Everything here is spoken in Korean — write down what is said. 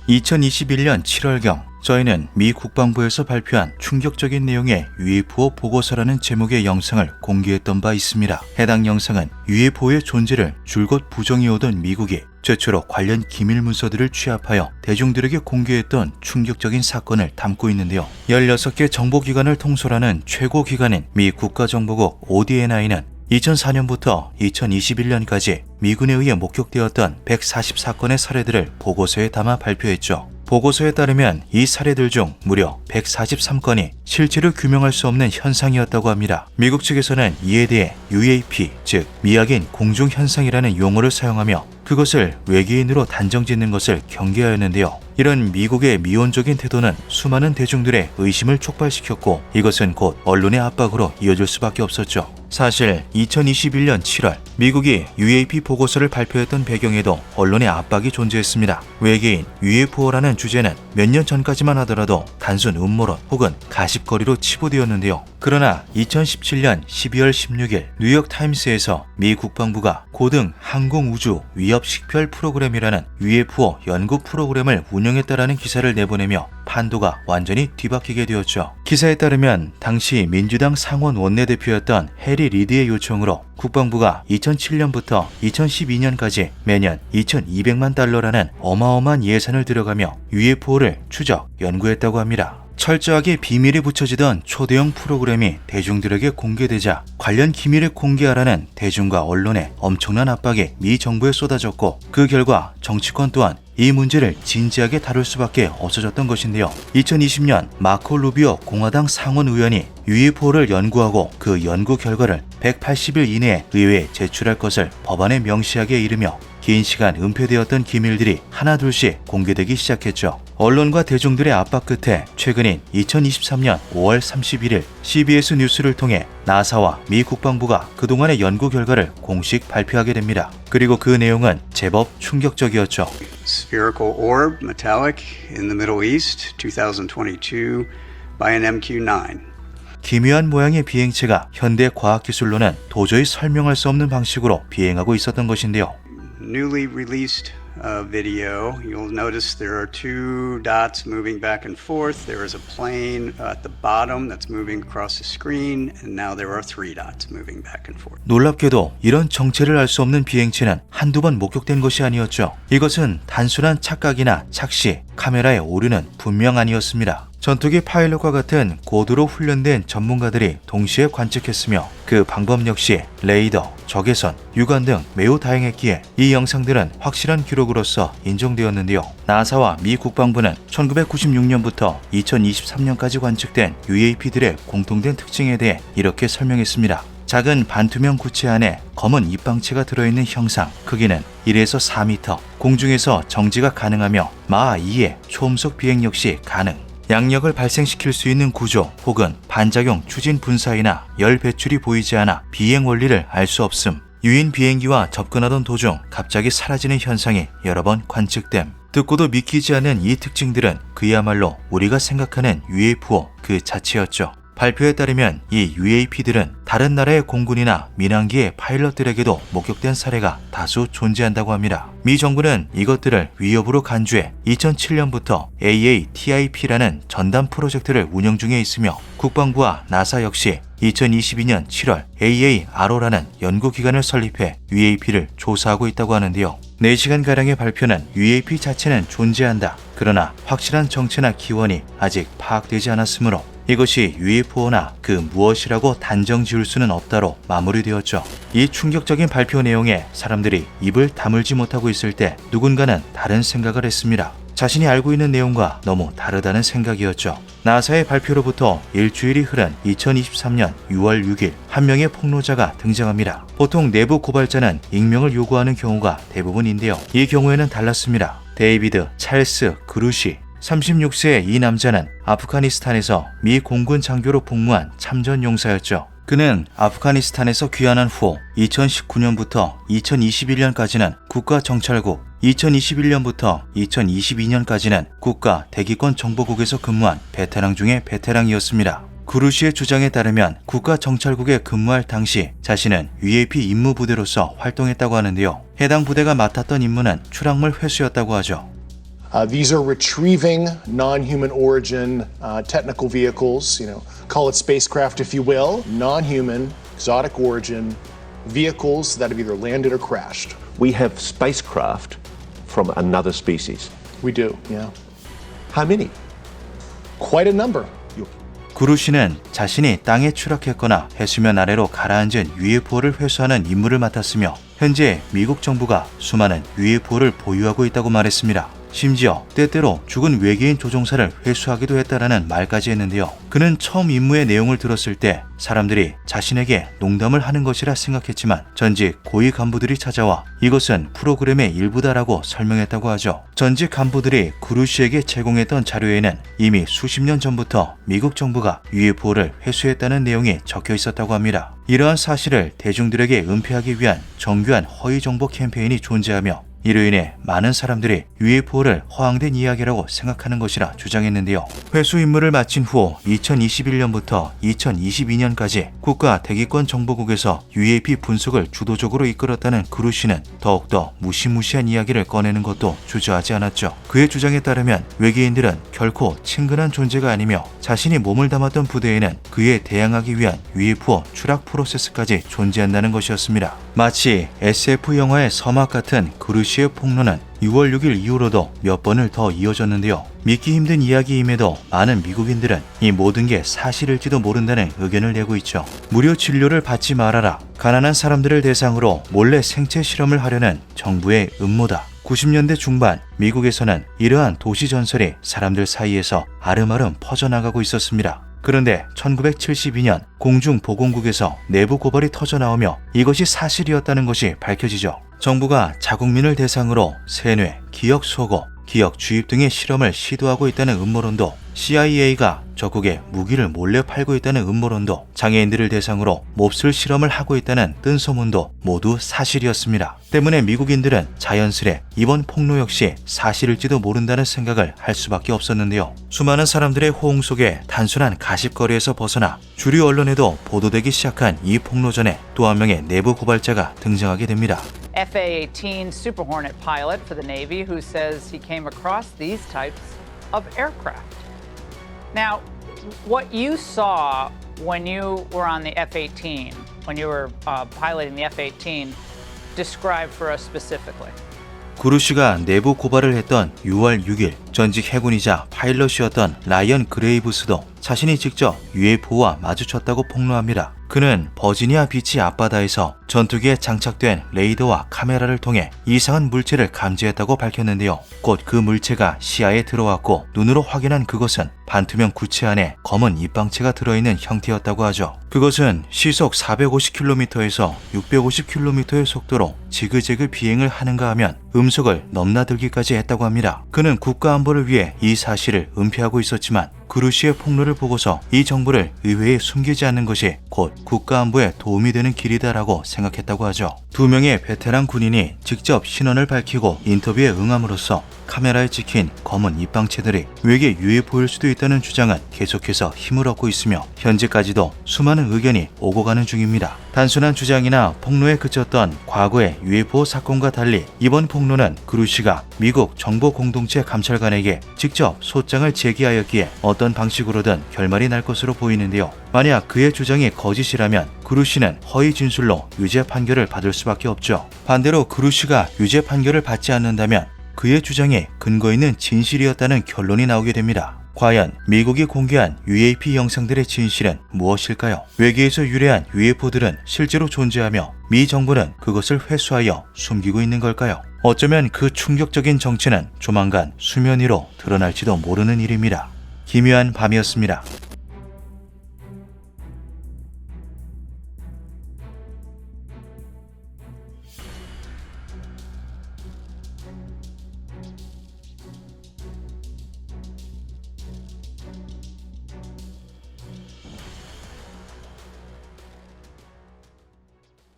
2021년 7월경 저희는 미 국방부에서 발표한 충격적인 내용의 UFO 보고서라는 제목의 영상을 공개했던 바 있습니다. 해당 영상은 UFO의 존재를 줄곧 부정해오던 미국이 최초로 관련 기밀 문서들을 취합하여 대중들에게 공개했던 충격적인 사건을 담고 있는데요. 16개 정보기관을 통솔하는 최고 기관인 미 국가정보국 ODNI는 2004년부터 2021년까지 미군에 의해 목격되었던 144건의 사례들을 보고서에 담아 발표했죠. 보고서에 따르면 이 사례들 중 무려 143건이 실제로 규명할 수 없는 현상이었다고 합니다. 미국 측에서는 이에 대해 UAP, 즉 미확인 공중현상이라는 용어를 사용하며 그것을 외계인으로 단정짓는 것을 경계하였는데요. 이런 미국의 미온적인 태도는 수많은 대중들의 의심을 촉발시켰고 이것은 곧 언론의 압박으로 이어질 수밖에 없었죠. 사실 2021년 7월 미국이 UAP 보고서를 발표했던 배경에도 언론의 압박이 존재했습니다. 외계인, UFO라는 주제는 몇 년 전까지만 하더라도 단순 음모론 혹은 가십거리로 치부되었는데요. 그러나 2017년 12월 16일 뉴욕타임스에서 미 국방부가 고등 항공우주 위협식별 프로그램이라는 UFO 연구 프로그램을 운영했다라는 기사를 내보내며 판도가 완전히 뒤바뀌게 되었죠. 기사에 따르면 당시 민주당 상원 원내대표였던 해리 리드의 요청으로 국방부가 2007년부터 2012년까지 매년 2,200만 달러라는 어마어마한 예산을 들여가며 UFO를 추적, 연구했다고 합니다. 철저하게 비밀이 붙여지던 초대형 프로그램이 대중들에게 공개되자 관련 기밀을 공개하라는 대중과 언론의 엄청난 압박이 미 정부에 쏟아졌고 그 결과 정치권 또한 이 문제를 진지하게 다룰 수밖에 없어졌던 것인데요. 2020년 마코 루비오 공화당 상원 의원이 UFO를 연구하고 그 연구 결과를 180일 이내에 의회에 제출할 것을 법안에 명시하게 이르며 긴 시간 은폐되었던 기밀들이 하나둘씩 공개되기 시작했죠. 언론과 대중들의 압박 끝에 최근인 2023년 5월 31일 CBS 뉴스를 통해 나사와 미 국방부가 그동안의 연구 결과를 공식 발표하게 됩니다. 그리고 그 내용은 제법 충격적이었죠. Spherical orb, metallic, in the Middle East, 2022, by an MQ-9. 기묘한 모양의 비행체가 현대 과학기술로는 도저히 설명할 수 없는 방식으로 비행하고 있었던 것인데요. Newly released video, you'll notice there are two dots moving back and forth. There is a plane at the bottom that's moving across the screen, and now there are three dots moving back and forth. 놀랍게도 이런 정체를 알 수 없는 비행체는 한두 번 목격된 것이 아니었죠. 이것은 단순한 착각이나 착시, 카메라의 오류는 분명 아니었습니다. 전투기 파일럿과 같은 고도로 훈련된 전문가들이 동시에 관측했으며 그 방법 역시 레이더, 적외선, 육안 등 매우 다양했기에 이 영상들은 확실한 기록으로서 인정되었는데요. 나사와 미 국방부는 1996년부터 2023년까지 관측된 UAP들의 공통된 특징에 대해 이렇게 설명했습니다. 작은 반투명 구체 안에 검은 입방체가 들어있는 형상, 크기는 1에서 4m, 공중에서 정지가 가능하며 마하 2의 초음속 비행 역시 가능. 양력을 발생시킬 수 있는 구조 혹은 반작용 추진 분사이나 열 배출이 보이지 않아 비행 원리를 알 수 없음. 유인 비행기와 접근하던 도중 갑자기 사라지는 현상이 여러 번 관측됨. 듣고도 믿기지 않는 이 특징들은 그야말로 우리가 생각하는 UFO 그 자체였죠. 발표에 따르면 이 UAP들은 다른 나라의 공군이나 민항기의 파일럿들에게도 목격된 사례가 다수 존재한다고 합니다. 미 정부는 이것들을 위협으로 간주해 2007년부터 AATIP라는 전담 프로젝트를 운영 중에 있으며 국방부와 나사 역시 2022년 7월 AARO라는 연구기관을 설립해 UAP를 조사하고 있다고 하는데요. 4시간가량의 발표는 UAP 자체는 존재한다. 그러나 확실한 정체나 기원이 아직 파악되지 않았으므로 이것이 UFO나 그 무엇이라고 단정 지을 수는 없다로 마무리되었죠. 이 충격적인 발표 내용에 사람들이 입을 다물지 못하고 있을 때 누군가는 다른 생각을 했습니다. 자신이 알고 있는 내용과 너무 다르다는 생각이었죠. 나사의 발표로부터 일주일이 흐른 2023년 6월 6일 한 명의 폭로자가 등장합니다. 보통 내부 고발자는 익명을 요구하는 경우가 대부분인데요. 이 경우에는 달랐습니다. 데이비드 찰스 그루시 36세의 이 남자는 아프가니스탄에서 미 공군 장교로 복무한 참전 용사였죠. 그는 아프가니스탄에서 귀환한 후 2019년부터 2021년까지는 국가정찰국, 2021년부터 2022년까지는 국가대기권정보국에서 근무한 베테랑 중의 베테랑이었습니다. 구루시의 주장에 따르면 국가정찰국에 근무할 당시 자신은 UAP 임무부대로서 활동했다고 하는데요. 해당 부대가 맡았던 임무는 추락물 회수였다고 하죠. These are retrieving non-human origin technical vehicles, call it spacecraft if you will, non-human, exotic origin vehicles that have either landed or crashed. We have spacecraft from another species. We do, yeah. How many? Quite a number. 구루시는 자신이 땅에 추락했거나 해수면 아래로 가라앉은 UFO를 회수하는 임무를 맡았으며 현재 미국 정부가 수많은 UFO를 보유하고 있다고 말했습니다. 심지어 때때로 죽은 외계인 조종사를 회수하기도 했다라는 말까지 했는데요. 그는 처음 임무의 내용을 들었을 때 사람들이 자신에게 농담을 하는 것이라 생각했지만 전직 고위 간부들이 찾아와 이것은 프로그램의 일부다라고 설명했다고 하죠. 전직 간부들이 구루시에게 제공했던 자료에는 이미 수십 년 전부터 미국 정부가 UFO를 회수했다는 내용이 적혀 있었다고 합니다. 이러한 사실을 대중들에게 은폐하기 위한 정교한 허위 정보 캠페인이 존재하며 이로 인해 많은 사람들이 UFO를 허황된 이야기라고 생각하는 것이라 주장했는데요. 회수 임무를 마친 후 2021년부터 2022년까지 국가대기권정보국에서 UAP 분석을 주도적으로 이끌었다는 구루시는 더욱더 무시무시한 이야기를 꺼내는 것도 주저하지 않았죠. 그의 주장에 따르면 외계인들은 결코 친근한 존재가 아니며 자신이 몸을 담았던 부대에는 그에 대항하기 위한 UFO 추락 프로세스까지 존재한다는 것이었습니다. 마치 SF 영화의 서막 같은 구루시의 폭로는 6월 6일 이후로도 몇 번을 더 이어졌는데요. 믿기 힘든 이야기임에도 많은 미국인들은 이 모든 게 사실일지도 모른다는 의견을 내고 있죠. 무료 진료를 받지 말아라. 가난한 사람들을 대상으로 몰래 생체 실험을 하려는 정부의 음모다. 90년대 중반 미국에서는 이러한 도시 전설이 사람들 사이에서 아름아름 퍼져나가고 있었습니다. 그런데 1972년 공중보건국에서 내부 고발이 터져나오며 이것이 사실이었다는 것이 밝혀지죠. 정부가 자국민을 대상으로 세뇌, 기억 소고, 기억 주입 등의 실험을 시도하고 있다는 음모론도, CIA가 적국에 무기를 몰래 팔고 있다는 음모론도, 장애인들을 대상으로 몹쓸 실험을 하고 있다는 뜬 소문도 모두 사실이었습니다. 때문에 미국인들은 자연스레 이번 폭로 역시 사실일지도 모른다는 생각을 할 수밖에 없었는데요. 수많은 사람들의 호응 속에 단순한 가십거리에서 벗어나 주류 언론에도 보도되기 시작한 이 폭로 전에 또 한 명의 내부 고발자가 등장하게 됩니다. FA-18 Super Hornet pilot for the Navy who says he came across these types of aircraft. Now, what you saw when you were on the F-18, when you were piloting the F-18, describe for us specifically. 구루시가 내부 고발을 했던 6월 6일 전직 해군이자 파일럿이었던 라이언 그레이브스도 자신이 직접 UFO와 마주쳤다고 폭로합니다. 그는 버지니아 비치 앞바다에서 전투기에 장착된 레이더와 카메라를 통해 이상한 물체를 감지했다고 밝혔는데요. 곧 그 물체가 시야에 들어왔고 눈으로 확인한 그것은 반투명 구체 안에 검은 입방체가 들어있는 형태였다고 하죠. 그것은 시속 450km에서 650km의 속도로 지그재그 비행을 하는가 하면 음속을 넘나들기까지 했다고 합니다. 그는 국가안보를 위해 이 사실을 은폐하고 있었지만 구루시의 폭로를 보고서 이 정보를 의회에 숨기지 않는 것이 곧 국가안보에 도움이 되는 길이다라고 생각했다고 하죠. 두 명의 베테랑 군인이 직접 신원을 밝히고 인터뷰에 응함으로써 카메라에 찍힌 검은 입방체들이 외계 UFO일 수도 있다는 주장은 계속해서 힘을 얻고 있으며 현재까지도 수많은 의견이 오고 가는 중입니다. 단순한 주장이나 폭로에 그쳤던 과거의 UFO 사건과 달리 이번 폭로는 구루시가 미국 정보 공동체 감찰관에게 직접 소장을 제기하였기에 어떤 방식으로든 결말이 날 것으로 보이는데요. 만약 그의 주장이 거짓이라면 구루시는 허위 진술로 유죄 판결을 받을 수밖에 없죠. 반대로 구루시가 유죄 판결을 받지 않는다면 그의 주장이 근거 있는 진실이었다는 결론이 나오게 됩니다. 과연 미국이 공개한 UAP 영상들의 진실은 무엇일까요? 외계에서 유래한 UFO들은 실제로 존재하며 미 정부는 그것을 회수하여 숨기고 있는 걸까요? 어쩌면 그 충격적인 정체는 조만간 수면 위로 드러날지도 모르는 일입니다. 기묘한 밤이었습니다.